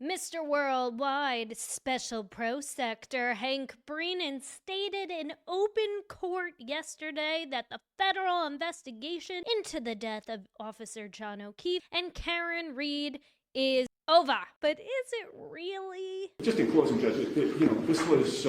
Mr. Worldwide Special Prosector Hank Breenan stated in open court yesterday that the federal investigation into the death of Officer John O'Keefe and Karen Reed is over. But is it really? Just in closing, Judge, this was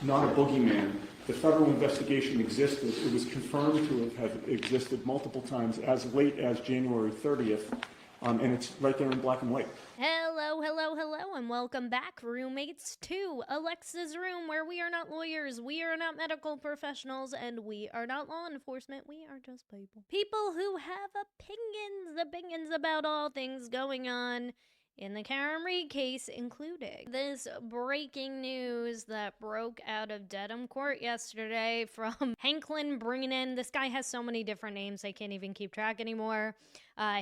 not a boogeyman. The federal investigation existed. It was confirmed to have existed multiple times as late as January 30th. And it's right there in black and white. Hello, hello, hello, and welcome back, roommates, to Alexa's Room, where we are not lawyers, we are not medical professionals, and we are not law enforcement. We are just people. People who have opinions about all things going on in the Karen Reed case, including this breaking news that broke out of Dedham Court yesterday from Hanklin, Breenan. This guy has so many different names, I can't even keep track anymore.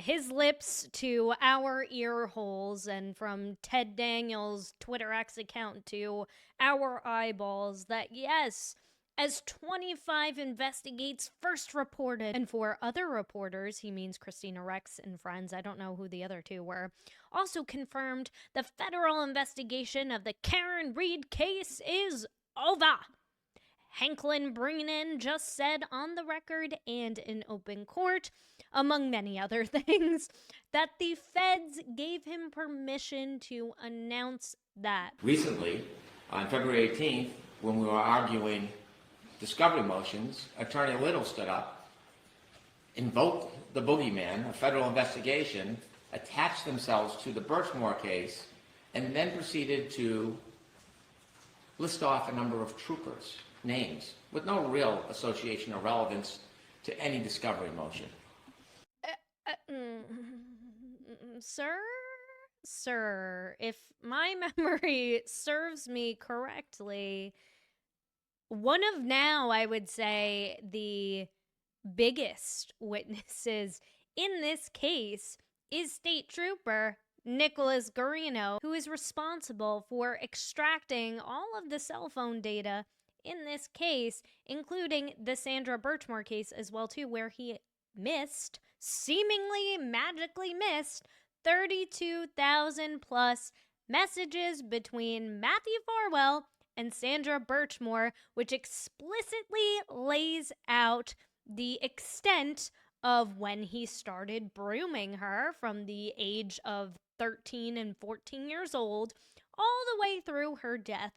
His lips to our ear holes, and from Ted Daniels' Twitter X account to our eyeballs, that yes, as 25 Investigates first reported, and for other reporters, he means Kristina Rex and friends, I don't know who the other two were, also confirmed the federal investigation of the Karen Reed case is over. Hanklin Breenan just said on the record and in open court, among many other things, that the feds gave him permission to announce that. Recently, on February 18th, when we were arguing discovery motions, Attorney Little stood up, invoked the boogeyman, a federal investigation, attached themselves to the Birchmore case, and then proceeded to list off a number of troopers' names with no real association or relevance to any discovery motion. Sir, if my memory serves me correctly, one of now, I would say, the biggest witnesses in this case is State Trooper Nicholas Garino, who is responsible for extracting all of the cell phone data in this case, including the Sandra Birchmore case as well, too, where he seemingly magically missed 32,000 plus messages between Matthew Farwell and Sandra Birchmore, which explicitly lays out the extent of when he started grooming her from the age of 13 and 14 years old all the way through her death,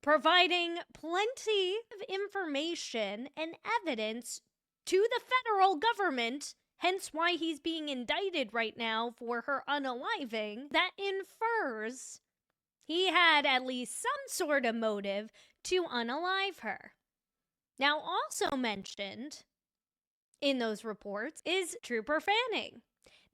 providing plenty of information and evidence to the federal government, hence why he's being indicted right now for her unaliving, that infers he had at least some sort of motive to unalive her. Now, also mentioned in those reports is Trooper Fanning.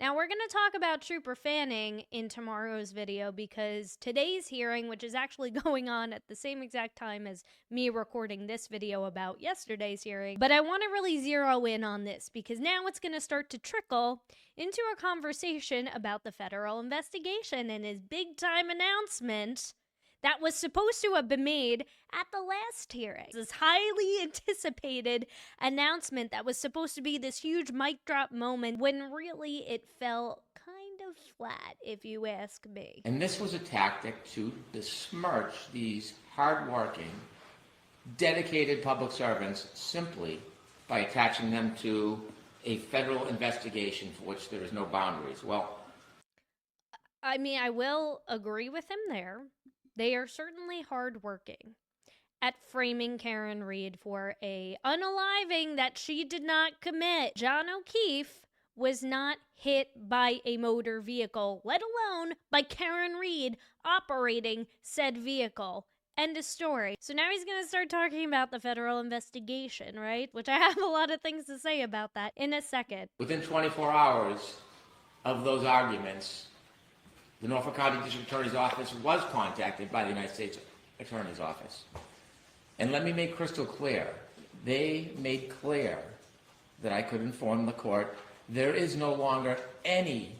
Now, we're going to talk about Trooper Fanning in tomorrow's video because today's hearing, which is actually going on at the same exact time as me recording this video about yesterday's hearing, but I want to really zero in on this because now it's going to start to trickle into a conversation about the federal investigation and his big-time announcement that was supposed to have been made at the last hearing. This highly anticipated announcement that was supposed to be this huge mic drop moment when really it fell kind of flat, if you ask me. And this was a tactic to besmirch these hardworking, dedicated public servants simply by attaching them to a federal investigation for which there is no boundaries. Well, I mean, I will agree with him there. They are certainly hardworking at framing Karen Reed for a unaliving that she did not commit. John O'Keefe was not hit by a motor vehicle, let alone by Karen Reed operating said vehicle. End of story. So now he's going to start talking about the federal investigation, right? Which I have a lot of things to say about that in a second. Within 24 hours of those arguments, the Norfolk County District Attorney's Office was contacted by the United States Attorney's Office. And let me make crystal clear, they made clear that I could inform the court there is no longer any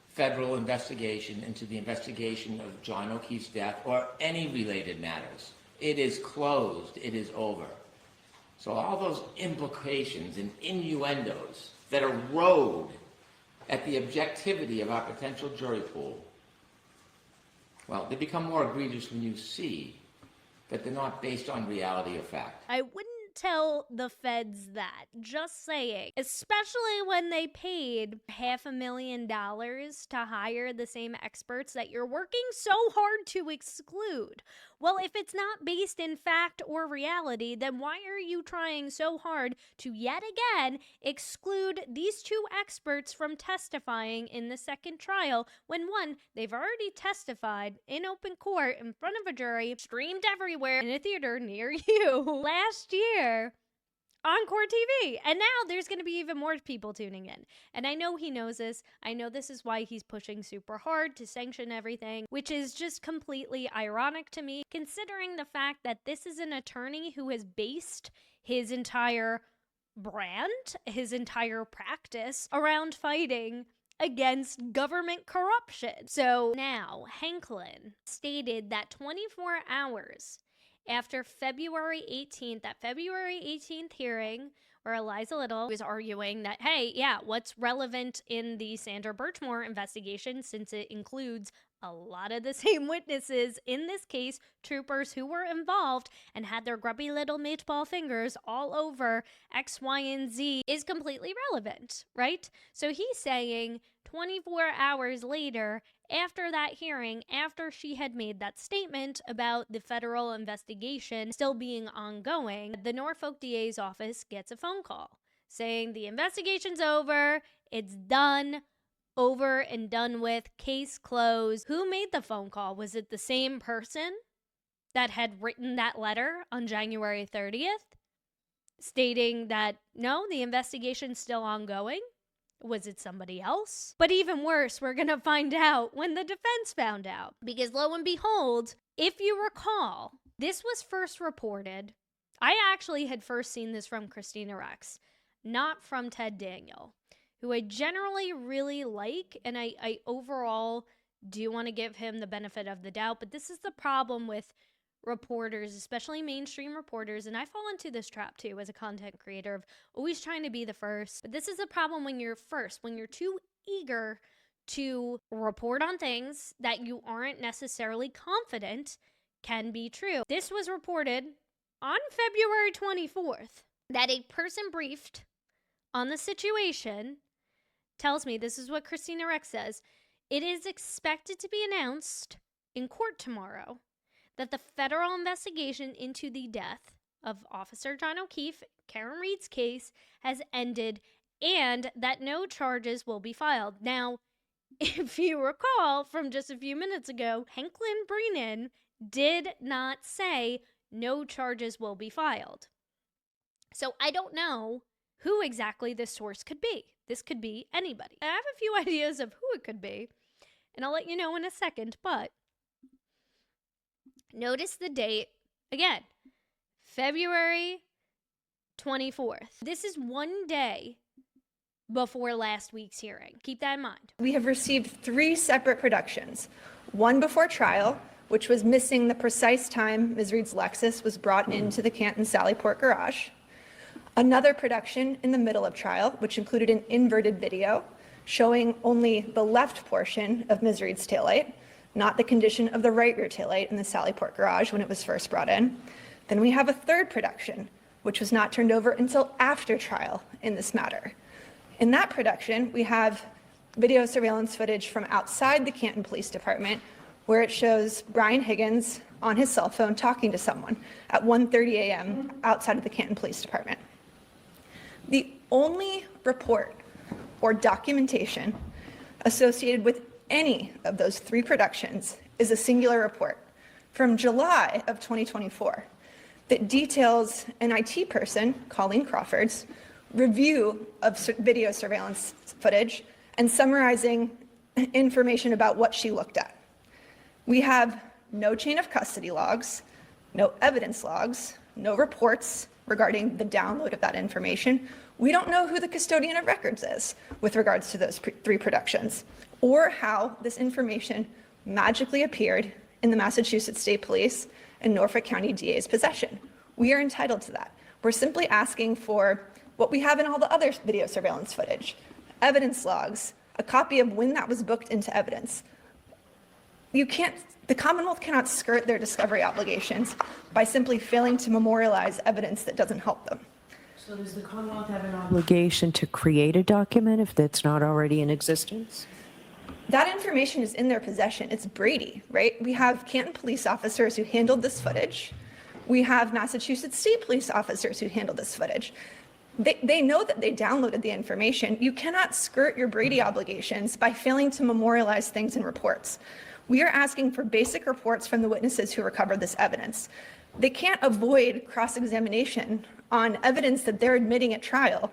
federal investigation into the investigation of John O'Keefe's death or any related matters. It is closed. It is over. So all those implications and innuendos that erode at the objectivity of our potential jury pool, well, they become more egregious when you see that they're not based on reality or fact. I wouldn't tell the feds that, just saying. Especially when they paid $500,000 to hire the same experts that you're working so hard to exclude. Well, if it's not based in fact or reality, then why are you trying so hard to yet again exclude these two experts from testifying in the second trial when, one, they've already testified in open court in front of a jury, streamed everywhere in a theater near you last year on court TV. And now there's going to be even more people tuning in. And I know he knows this. I know this is why he's pushing super hard to sanction everything, which is just completely ironic to me, considering the fact that this is an attorney who has based his entire brand, his entire practice around fighting against government corruption. So now Hanklin stated that 24 hours after February 18th, that February 18th hearing where Eliza Little was arguing that, hey, yeah, what's relevant in the Sandra Birchmore investigation, since it includes a lot of the same witnesses in this case, troopers who were involved and had their grubby little meatball fingers all over X, Y, and Z, is completely relevant, right? So he's saying 24 hours later, after that hearing, after she had made that statement about the federal investigation still being ongoing, the Norfolk DA's office gets a phone call saying the investigation's over, it's done, over and done with, case closed. Who made the phone call? Was it the same person that had written that letter on January 30th stating that, no, the investigation's still ongoing? Was it somebody else? But even worse, we're going to find out when the defense found out. Because lo and behold, if you recall, this was first reported. I actually had first seen this from Kristina Rex, not from Ted Daniel, who I generally really like, and I overall do want to give him the benefit of the doubt. But this is the problem with reporters, especially mainstream reporters, and I fall into this trap too as a content creator of always trying to be the first. But this is a problem when you're first, when you're too eager to report on things that you aren't necessarily confident can be true. This was reported on February 24th that a person briefed on the situation tells me, this is what Kristina Rex says, it is expected to be announced in court tomorrow that the federal investigation into the death of Officer John O'Keefe, Karen Reed's case, has ended and that no charges will be filed. Now, if you recall from just a few minutes ago, Hanklin Breenan did not say no charges will be filed. So I don't know who exactly this source could be. This could be anybody. I have a few ideas of who it could be, and I'll let you know in a second, but notice the date, again, February 24th. This is one day before last week's hearing. Keep that in mind. We have received 3 separate productions. One before trial, which was missing the precise time Ms. Reed's Lexus was brought into the Canton Sallyport garage. Another production in the middle of trial, which included an inverted video showing only the left portion of Ms. Reed's taillight, not the condition of the right rear taillight in the Sallyport garage when it was first brought in. Then we have a third production, which was not turned over until after trial in this matter. In that production, we have video surveillance footage from outside the Canton Police Department where it shows Brian Higgins on his cell phone talking to someone at 1:30 a.m. outside of the Canton Police Department. The only report or documentation associated with any of those 3 productions is a singular report from July of 2024 that details an IT person, Colleen Crawford's, review of video surveillance footage and summarizing information about what she looked at. We have no chain of custody logs, no evidence logs, no reports regarding the download of that information. We don't know who the custodian of records is with regards to those 3 productions, or how this information magically appeared in the Massachusetts State Police and Norfolk County DA's possession. We are entitled to that. We're simply asking for what we have in all the other video surveillance footage, evidence logs, a copy of when that was booked into evidence. The Commonwealth cannot skirt their discovery obligations by simply failing to memorialize evidence that doesn't help them. So does the Commonwealth have an obligation to create a document if that's not already in existence? That information is in their possession. It's Brady, right? We have Canton police officers who handled this footage. We have Massachusetts state police officers who handled this footage. They know that they downloaded the information. You cannot skirt your Brady obligations by failing to memorialize things in reports. We are asking for basic reports from the witnesses who recovered this evidence. They can't avoid cross-examination on evidence that they're admitting at trial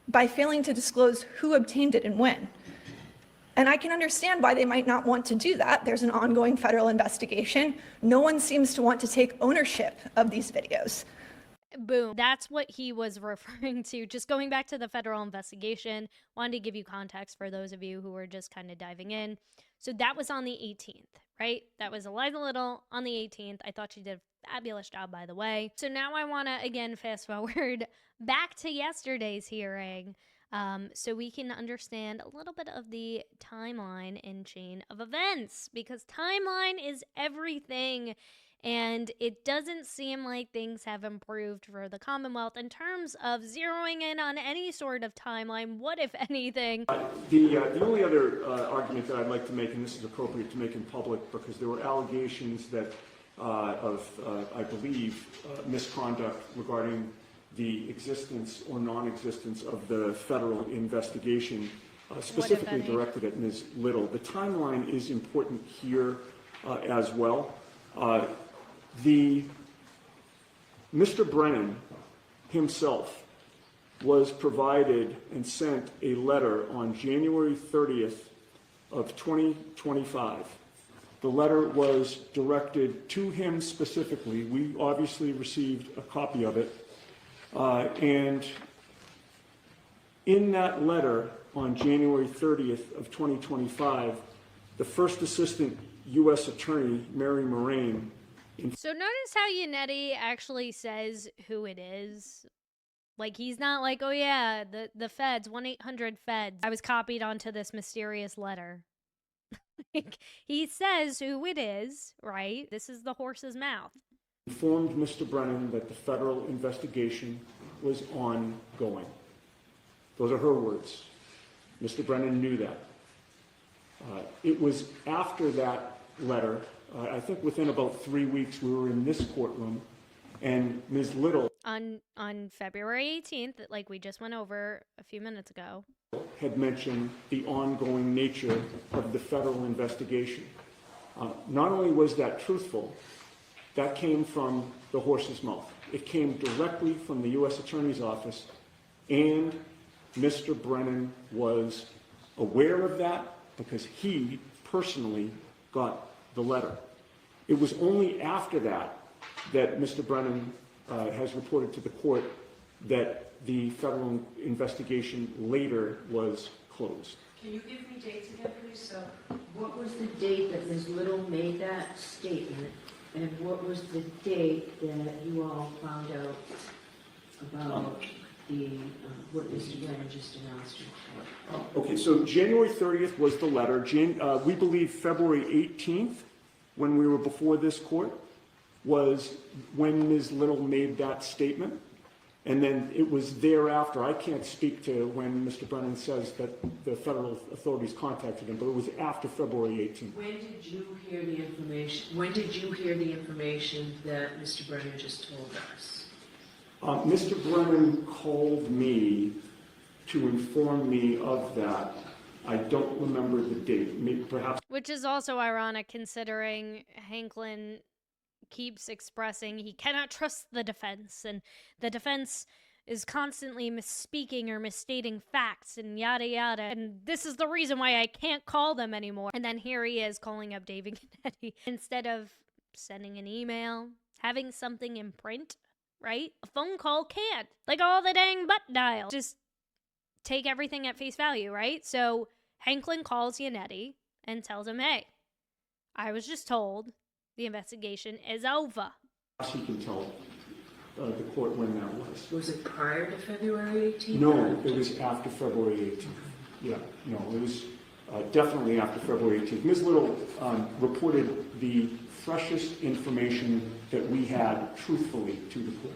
by failing to disclose who obtained it and when. And I can understand why they might not want to do that. There's an ongoing federal investigation. No one seems to want to take ownership of these videos. Boom. That's what he was referring to. Just going back to the federal investigation, wanted to give you context for those of you who were just kind of diving in. So that was on the 18th, right? That was Eliza Little on the 18th. I thought she did a fabulous job, by the way. So now I want to, again, fast forward back to yesterday's hearing so we can understand a little bit of the timeline and chain of events, because timeline is everything. And it doesn't seem like things have improved for the Commonwealth in terms of zeroing in on any sort of timeline. What, if anything? The only other argument that I'd like to make, and this is appropriate to make in public because there were allegations that I believe, misconduct regarding the existence or non-existence of the federal investigation, specifically directed at Ms. Little. The timeline is important here as well. Mr. Brennan himself was provided and sent a letter on January 30th of 2025. The letter was directed to him specifically. We obviously received a copy of it. And in that letter on January 30th of 2025, the First Assistant US Attorney, Mary Moraine. So notice how Yannetti actually says who it is. Like, he's not like, oh yeah, the feds, 1-800-FEDS. I was copied onto this mysterious letter. Like, he says who it is, right? This is the horse's mouth. Informed Mr. Brennan that the federal investigation was ongoing. Those are her words. Mr. Brennan knew that. It was after that letter, I think within about 3 weeks, we were in this courtroom, and Ms. Little on February 18th, like we just went over a few minutes ago, had mentioned the ongoing nature of the federal investigation. Not only was that truthful, that came from the horse's mouth. It came directly from the U.S. Attorney's Office, and Mr. Brennan was aware of that because he personally got the letter. It was only after that that Mr. Brennan has reported to the court that the federal investigation later was closed. Can you give me dates again, please? So what was the date that Ms. Little made that statement, and what was the date that you all found out about what Mr. Brennan just announced? Okay, so January 30th was the letter. We believe February 18th, when we were before this court, was when Ms. Little made that statement. And then it was thereafter. I can't speak to when Mr. Brennan says that the federal authorities contacted him, but it was after February 18th. When did you hear the information? When did you hear the information that Mr. Brennan just told us? Mr. Brennan called me to inform me of that. I don't remember the date. Maybe, perhaps. which is also ironic considering Hanklin keeps expressing he cannot trust the defense, and the defense is constantly misspeaking or misstating facts and yada yada, and this is the reason why I can't call them anymore. And then here he is calling up David Yannetti instead of sending an email, having something in print, right? A phone call can't. Like all the dang butt dial. Just take everything at face value, right? So Hanklin calls Yannetti and tells him, hey, I was just told the investigation is over. He can tell the court when that was. Was it prior to February 18th? No, it was after February 18th. Yeah, no, it was definitely after February 18th. Ms. Little reported the freshest information that we had truthfully to the court.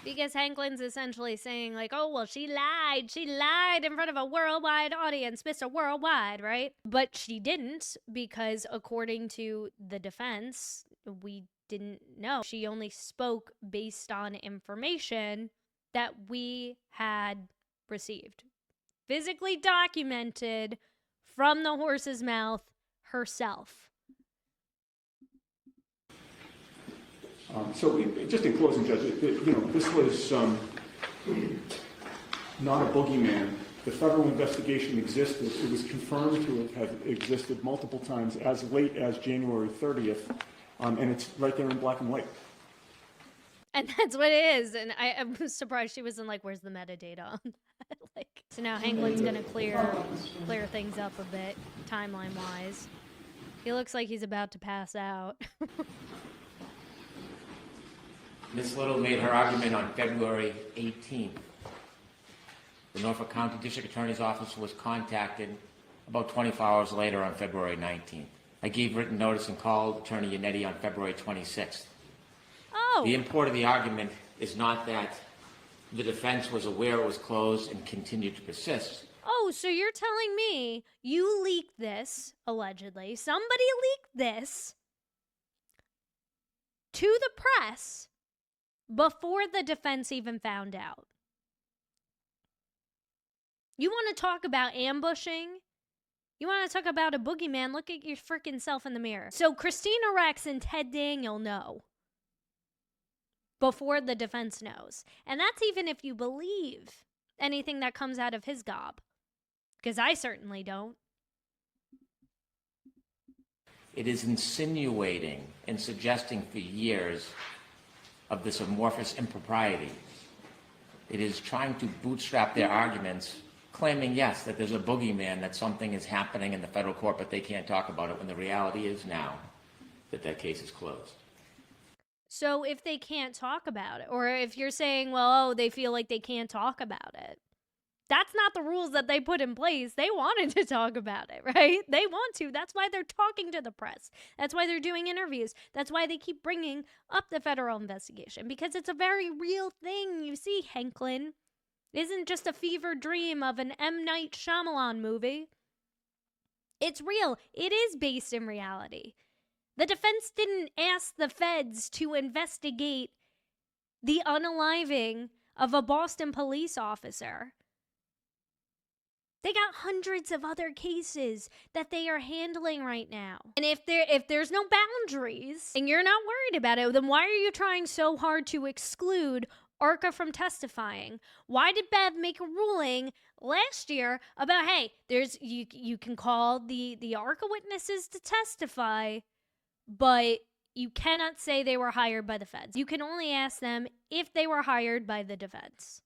Because Hanklin's essentially saying, like, oh, well, she lied in front of a worldwide audience, Mr. Worldwide, right? But she didn't, because according to the defense, we didn't know. She only spoke based on information that we had received. Physically documented from the horse's mouth herself. Just in closing, Judge, this was not a boogeyman. The federal investigation existed. It was confirmed to have existed multiple times as late as January 30th, and it's right there in black and white. And that's what it is. And I'm surprised she wasn't like, where's the metadata on that? Like, so now Hanklin's gonna clear things up a bit, timeline-wise. He looks like he's about to pass out. Ms. Little made her argument on February 18th. The Norfolk County District Attorney's Office was contacted about 24 hours later on February 19th. I gave written notice and called Attorney Yannetti on February 26th. Oh. The import of the argument is not that the defense was aware it was closed and continued to persist. Oh, so you're telling me you leaked this, allegedly. Somebody leaked this to the press before the defense even found out. You want to talk about ambushing? You want to talk about a boogeyman? Look at your freaking self in the mirror. So Kristina Rex and Ted Daniel know before the defense knows. And that's even if you believe anything that comes out of his gob. Because I certainly don't. It is insinuating and suggesting for years of this amorphous impropriety. It is trying to bootstrap their arguments, claiming, yes, that there's a boogeyman, that something is happening in the federal court, but they can't talk about it, when the reality is now that that case is closed. So if they can't talk about it, or if you're saying, well, oh, they feel like they can't talk about it, that's not the rules that they put in place. They wanted to talk about it, right? They want to. That's why they're talking to the press. That's why they're doing interviews. That's why they keep bringing up the federal investigation, because it's a very real thing. You see, Hanklin isn't just a fever dream of an M. Night Shyamalan movie. It's real. It is based in reality. The defense didn't ask the feds to investigate the unaliving of a Boston police officer. They got hundreds of other cases that they are handling right now. And if there's no boundaries and you're not worried about it, then why are you trying so hard to exclude ARCA from testifying? Why did Bev make a ruling last year about, hey, you can call the ARCA witnesses to testify, but you cannot say they were hired by the feds. You can only ask them if they were hired by the defense,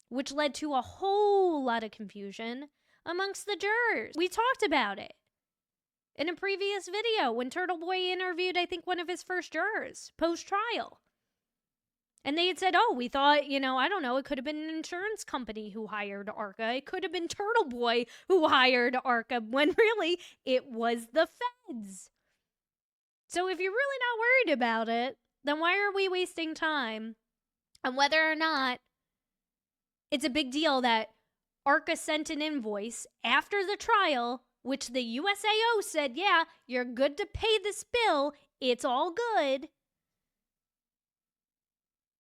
which led to a whole lot of confusion amongst the jurors. We talked about it in a previous video when Turtle Boy interviewed, I think, one of his first jurors post-trial. And they had said, oh, we thought, I don't know, it could have been an insurance company who hired ARCA. It could have been Turtle Boy who hired ARCA, when really it was the feds. So if you're really not worried about it, then why are we wasting time on whether or not it's a big deal that ARCA sent an invoice after the trial, which the USAO said, yeah, you're good to pay this bill. It's all good.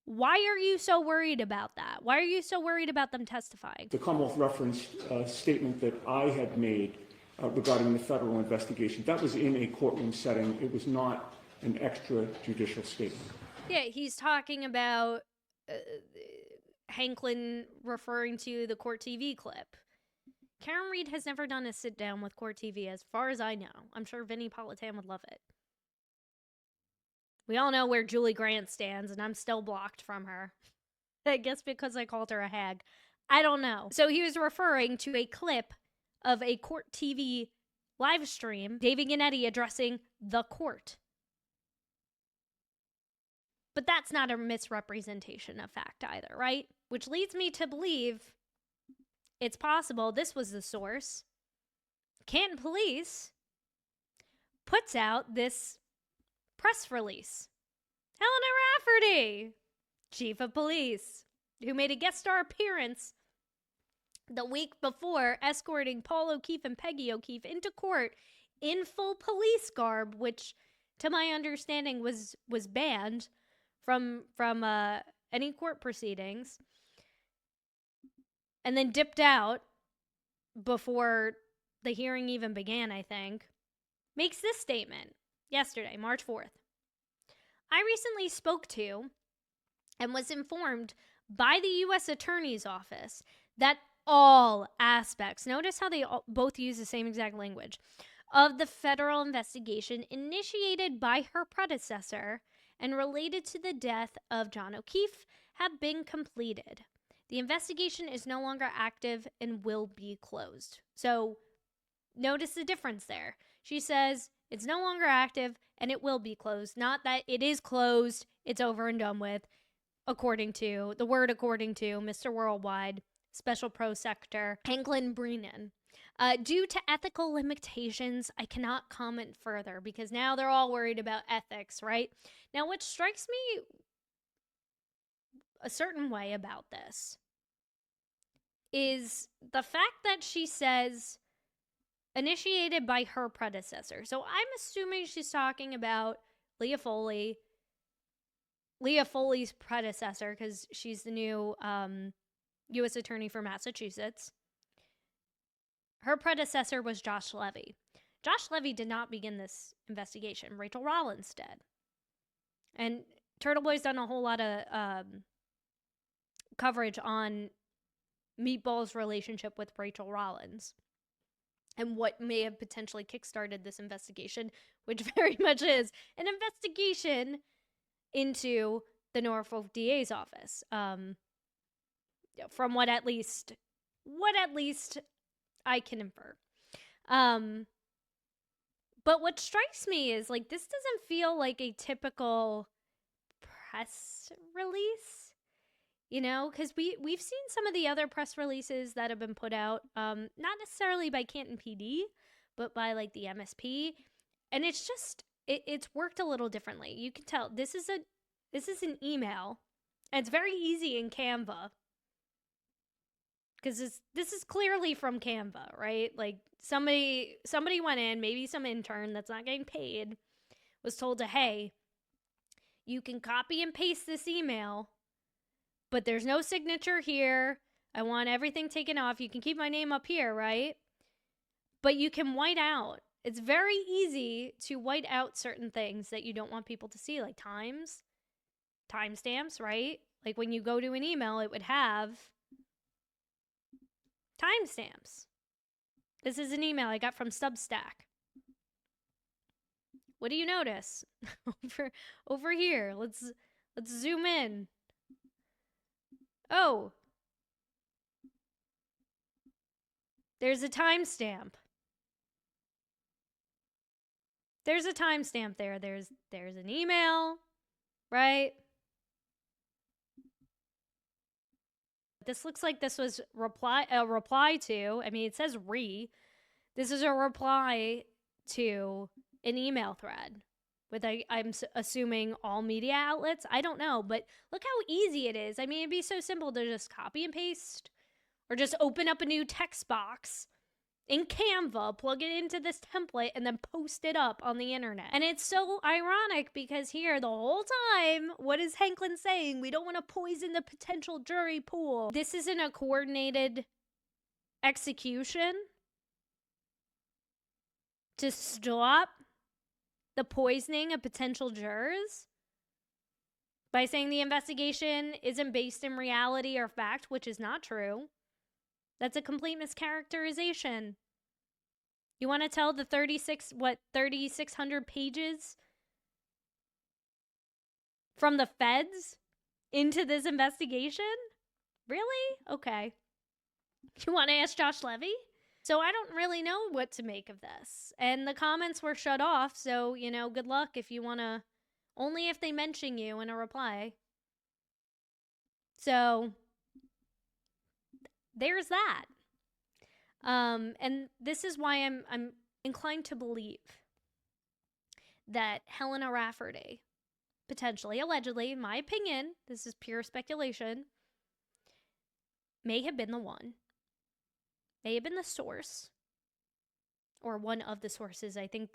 Why are you so worried about that? Why are you so worried about them testifying? The Commonwealth referenced a statement that I had made regarding the federal investigation. That was in a courtroom setting. It was not an extrajudicial statement. Yeah, he's talking about Hanklin referring to the Court TV clip. Karen Reed has never done a sit down with Court TV, as far as I know. I'm sure Vinnie Politan would love it. We all know where Julie Grant stands, and I'm still blocked from her. I guess because I called her a hag. I don't know. So he was referring to a clip of a Court TV live stream, David Yannetti addressing the court. But that's not a misrepresentation of fact either, right? Which leads me to believe it's possible this was the source. Canton Police puts out this press release. Helena Rafferty, chief of police, who made a guest star appearance the week before, escorting Paul O'Keefe and Peggy O'Keefe into court in full police garb, which, to my understanding, was banned from any court proceedings, and then dipped out before the hearing even began, I think, makes this statement yesterday, March 4th. I recently spoke to and was informed by the U.S. Attorney's Office that all aspects, notice how they both use the same exact language, of the federal investigation initiated by her predecessor and related to the death of John O'Keefe have been completed. The investigation is no longer active and will be closed. So notice the difference there. She says it's no longer active and it will be closed. Not that it is closed, it's over and done with, according to Mr. Worldwide, Special Prosector Hanklin Breenan. Due to ethical limitations, I cannot comment further because now they're all worried about ethics, right? Now, what strikes me a certain way about this is the fact that she says initiated by her predecessor. So I'm assuming she's talking about Leah Foley, Leah Foley's predecessor, because she's the new U.S. Attorney for Massachusetts. Her predecessor was Josh Levy. Josh Levy did not begin this investigation. Rachel Rollins did. And Turtle Boy's done a whole lot of coverage on Meatball's relationship with Rachel Rollins and what may have potentially kickstarted this investigation, which very much is an investigation into the Norfolk DA's office. From what at least I can infer. But what strikes me is, like, this doesn't feel like a typical press release, you know, because we've seen some of the other press releases that have been put out, not necessarily by Canton PD, but by like the MSP, and it's just it's worked a little differently. You can tell this is an email, and it's very easy in Canva. Because this is clearly from Canva, right? Like somebody went in, maybe some intern that's not getting paid, was told to, hey, you can copy and paste this email, but there's no signature here. I want everything taken off. You can keep my name up here, right? But you can white out. It's very easy to white out certain things that you don't want people to see, like timestamps, right? Like when you go to an email, it would have timestamps. This is an email I got from Substack. What do you notice? over here. Let's zoom in. Oh. There's a timestamp. There's a timestamp there. There's an email, right? This looks like this was a reply to, I mean, it says this is a reply to an email thread with, I'm assuming, all media outlets. I don't know, but look how easy it is. I mean, it'd be so simple to just copy and paste or just open up a new text box in Canva, plug it into this template, and then post it up on the internet. And it's so ironic because here, the whole time, what is Hanklin saying? We don't want to poison the potential jury pool. This isn't a coordinated execution to stop the poisoning of potential jurors by saying the investigation isn't based in reality or fact, which is not true. That's a complete mischaracterization. You want to tell the 3,600 pages from the feds into this investigation? Really? Okay. You want to ask Josh Levy? So I don't really know what to make of this. And the comments were shut off, so, you know, good luck if you want to, only if they mention you in a reply. So there's that. And this is why I'm inclined to believe that Helena Rafferty, potentially, allegedly, in my opinion, this is pure speculation, may have been the one, may have been the source, or one of the sources. I think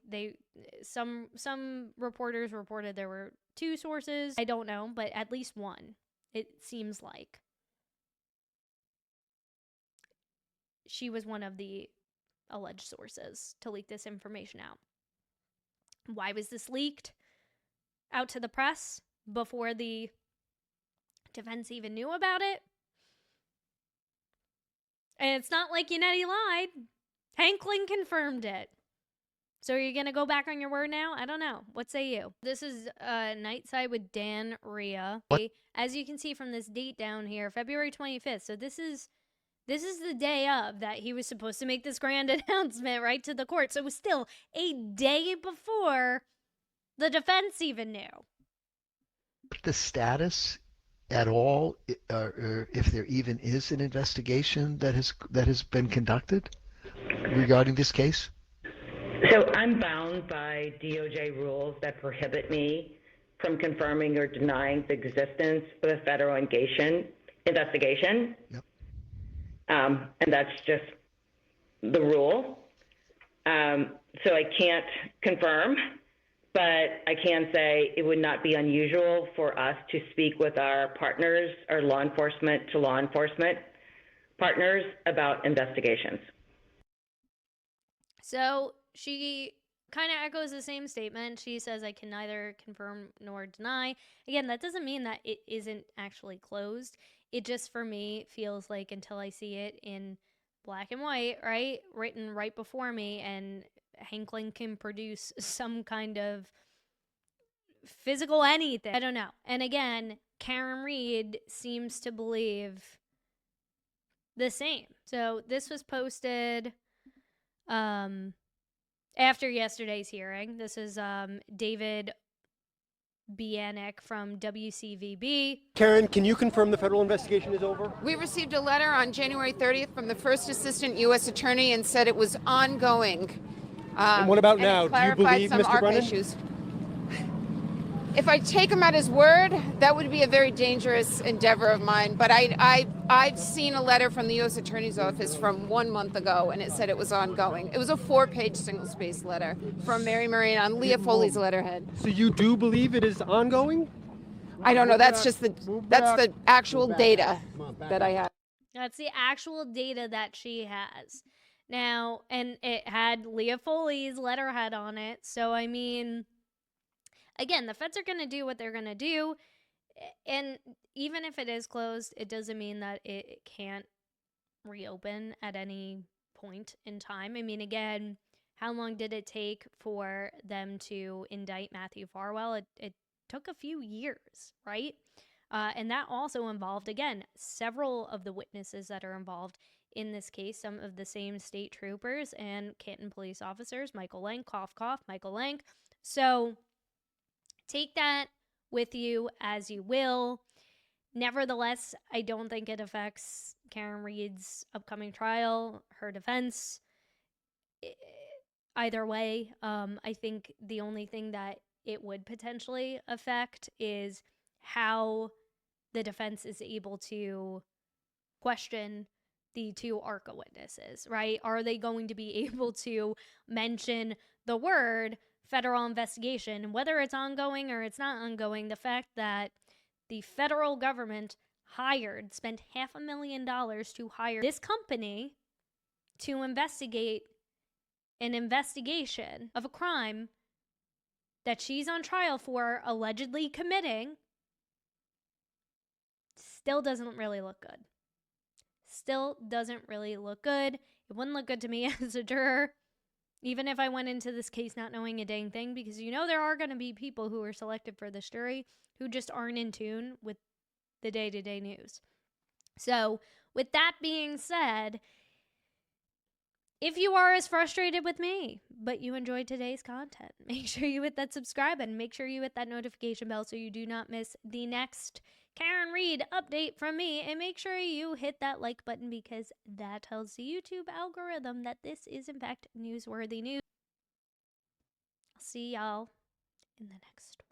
some reporters reported there were 2 sources. I don't know, but at least one, it seems like. She was one of the alleged sources to leak this information out. Why was this leaked out to the press before the defense even knew about it? And it's not like Yannetti lied. Hanklin confirmed it. So are you going to go back on your word now? I don't know. What say you? This is Nightside with Dan Rhea. As you can see from this date down here, February 25th. So this is the day of that he was supposed to make this grand announcement, right, to the court. So it was still a day before the defense even knew. The status at all, or if there even is an investigation that has been conducted regarding this case? So I'm bound by DOJ rules that prohibit me from confirming or denying the existence of a federal investigation. Yep. And that's just the rule. So I can't confirm, but I can say it would not be unusual for us to speak with our partners, our law enforcement to law enforcement partners about investigations. So she kind of echoes the same statement. She says, I can neither confirm nor deny. Again, that doesn't mean that it isn't actually closed. It just, for me, feels like until I see it in black and white, right, written right before me, and Hanklin can produce some kind of physical anything. I don't know. And again, Karen Reed seems to believe the same. So this was posted after yesterday's hearing. This is David Bianic from WCVB. Karen, can you confirm the federal investigation is over? We received a letter on January 30th from the first assistant U.S. attorney and said it was ongoing. And what about now? Do you believe some Mr. Brennan? issues. If I take him at his word, that would be a very dangerous endeavor of mine. But I've seen a letter from the U.S. Attorney's Office from 1 month ago, and it said it was ongoing. It was a 4-page single-spaced letter from Mary Marine on Leah Foley's letterhead. So you do believe it is ongoing? I don't know. That's just the actual data that I have. That's the actual data that she has. Now, and it had Leah Foley's letterhead on it. So, I mean, again, the feds are going to do what they're going to do. And even if it is closed, it doesn't mean that it can't reopen at any point in time. I mean, again, how long did it take for them to indict Matthew Farwell? It took a few years, right? And that also involved, again, several of the witnesses that are involved in this case, some of the same state troopers and Canton police officers, Michael Lank, cough, cough, Michael Lank. So take that with you as you will. Nevertheless, I don't think it affects Karen Reed's upcoming trial, her defense. Either way, I think the only thing that it would potentially affect is how the defense is able to question the 2 ARCA witnesses, right? Are they going to be able to mention the word federal investigation, and whether it's ongoing or it's not ongoing? The fact that the federal government spent $500,000 to hire this company to investigate an investigation of a crime that she's on trial for allegedly committing still doesn't really look good. Still doesn't really look good. It wouldn't look good to me as a juror, even if I went into this case not knowing a dang thing, because you know there are going to be people who are selected for this jury who just aren't in tune with the day-to-day news. So, with that being said, if you are as frustrated with me, but you enjoyed today's content, make sure you hit that subscribe and make sure you hit that notification bell so you do not miss the next Karen Reed update from me, and make sure you hit that like button because that tells the YouTube algorithm that this is in fact newsworthy news. I'll see y'all in the next one.